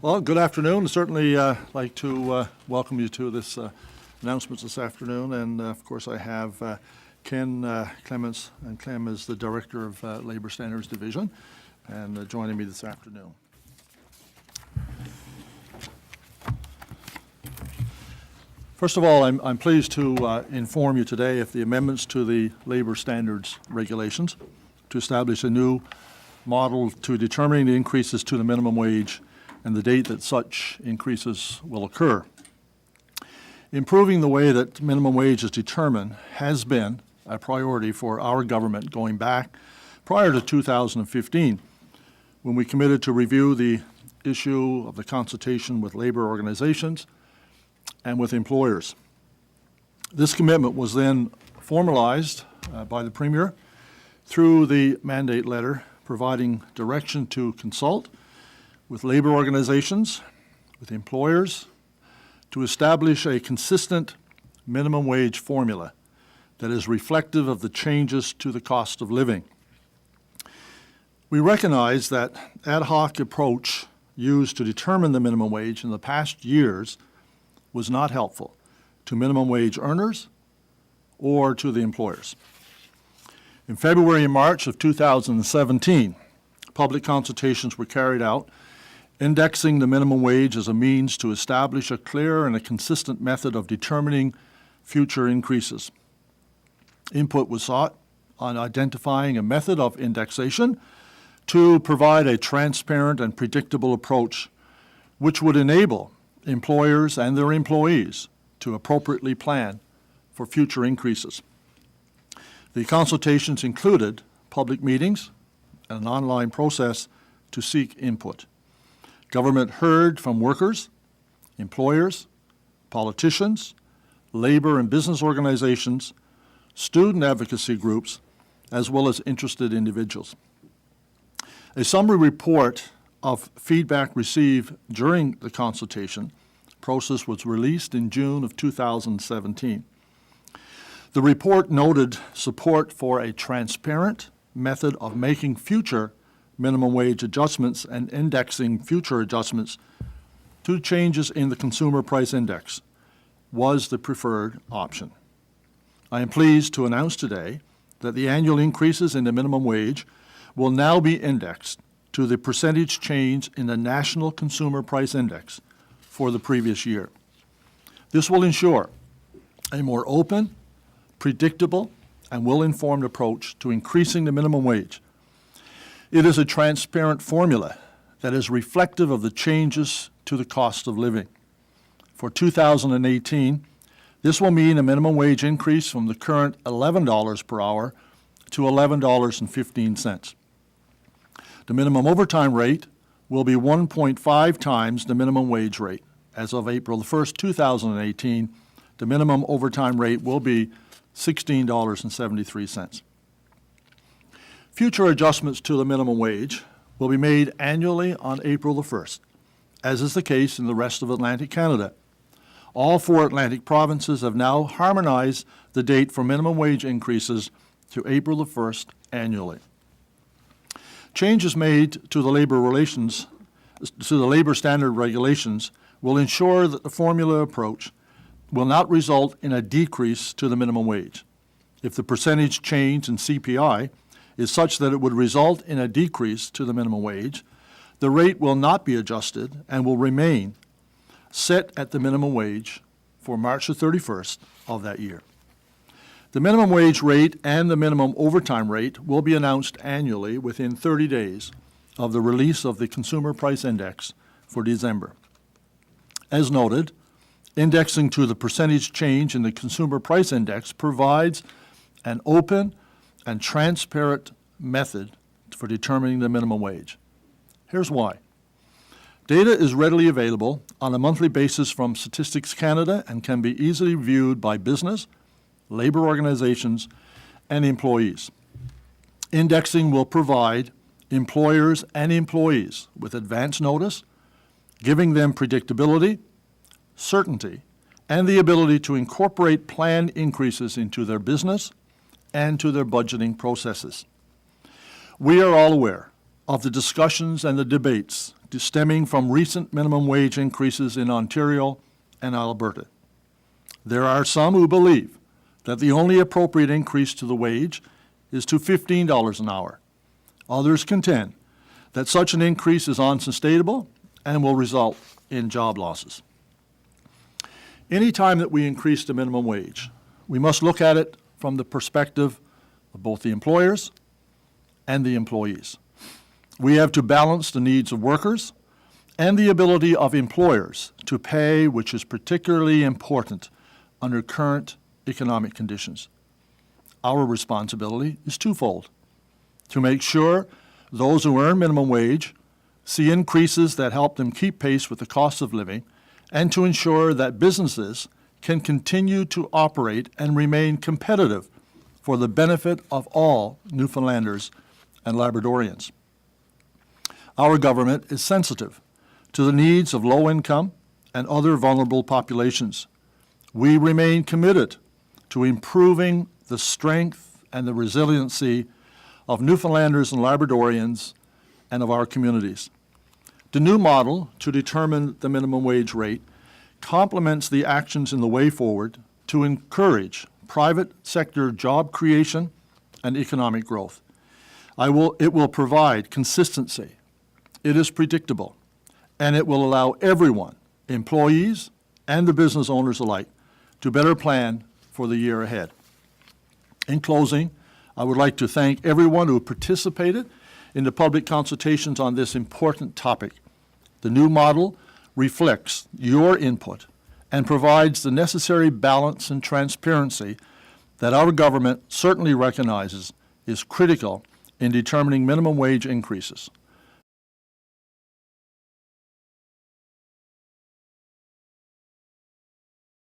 Well, good afternoon. Certainly like to welcome you to this announcement this afternoon. And of course, I have Ken Clements, and Clem is the Director of Labour Standards Division, and joining me this afternoon. First of all, I'm pleased to inform you today of the amendments to the Labour Standards Regulations to establish a new model to determining the increases to the minimum wage and the date that such increases will occur. Improving the way that minimum wage is determined has been a priority for our government going back prior to 2015, when we committed to review the issue of the consultation with labour organizations and with employers. This commitment was then formalized by the Premier through the mandate letter providing direction to consult with labour organizations, with employers, to establish a consistent minimum wage formula that is reflective of the changes to the cost of living. We recognize that ad hoc approach used to determine the minimum wage in the past years was not helpful to minimum wage earners or to the employers. In February and March of 2017, public consultations were carried out indexing the minimum wage as a means to establish a clear and a consistent method of determining future increases. Input was sought on identifying a method of indexation to provide a transparent and predictable approach which would enable employers and their employees to appropriately plan for future increases. The consultations included public meetings and an online process to seek input. Government heard from workers, employers, politicians, labor and business organizations, student advocacy groups, as well as interested individuals. A summary report of feedback received during the consultation process was released in June of 2017. The report noted support for a transparent method of making future minimum wage adjustments and indexing future adjustments to changes in the Consumer Price Index was the preferred option. I am pleased to announce today that the annual increases in the minimum wage will now be indexed to the percentage change in the National Consumer Price Index for the previous year. This will ensure a more open, predictable, and well-informed approach to increasing the minimum wage. It is a transparent formula that is reflective of the changes to the cost of living. For 2018, this will mean a minimum wage increase from the current $11 per hour to $11.15. The minimum overtime rate will be 1.5 times the minimum wage rate. As of April 1st, 2018, the minimum overtime rate will be $16.73. Future adjustments to the minimum wage will be made annually on April the 1st, as is the case in the rest of Atlantic Canada. All 4 Atlantic provinces have now harmonized the date for minimum wage increases to April the 1st annually. Changes made to the Labour Standard Regulations will ensure that the formula approach will not result in a decrease to the minimum wage. If the percentage change in CPI is such that it would result in a decrease to the minimum wage, the rate will not be adjusted and will remain set at the minimum wage for March the 31st of that year. The minimum wage rate and the minimum overtime rate will be announced annually within 30 days of the release of the Consumer Price Index for December. As noted, indexing to the percentage change in the Consumer Price Index provides an open and transparent method for determining the minimum wage. Here's why. Data is readily available on a monthly basis from Statistics Canada and can be easily viewed by business, labor organizations, and employees. Indexing will provide employers and employees with advance notice, giving them predictability, certainty, and the ability to incorporate planned increases into their business and to their budgeting processes. We are all aware of the discussions and the debates stemming from recent minimum wage increases in Ontario and Alberta. There are some who believe that the only appropriate increase to the wage is to $15 an hour. Others contend that such an increase is unsustainable and will result in job losses. Any time that we increase the minimum wage, we must look at it from the perspective of both the employers and the employees. We have to balance the needs of workers and the ability of employers to pay, which is particularly important under current economic conditions. Our responsibility is twofold: to make sure those who earn minimum wage see increases that help them keep pace with the cost of living, and to ensure that businesses can continue to operate and remain competitive for the benefit of all Newfoundlanders and Labradorians. Our government is sensitive to the needs of low-income and other vulnerable populations. We remain committed to improving the strength and the resiliency of Newfoundlanders and Labradorians and of our communities. The new model to determine the minimum wage rate complements the actions in the way forward to encourage private sector job creation and economic growth. It will provide consistency. It is predictable, and it will allow everyone, employees and the business owners alike, to better plan for the year ahead. In closing, I would like to thank everyone who participated in the public consultations on this important topic. The new model reflects your input and provides the necessary balance and transparency that our government certainly recognizes is critical in determining minimum wage increases.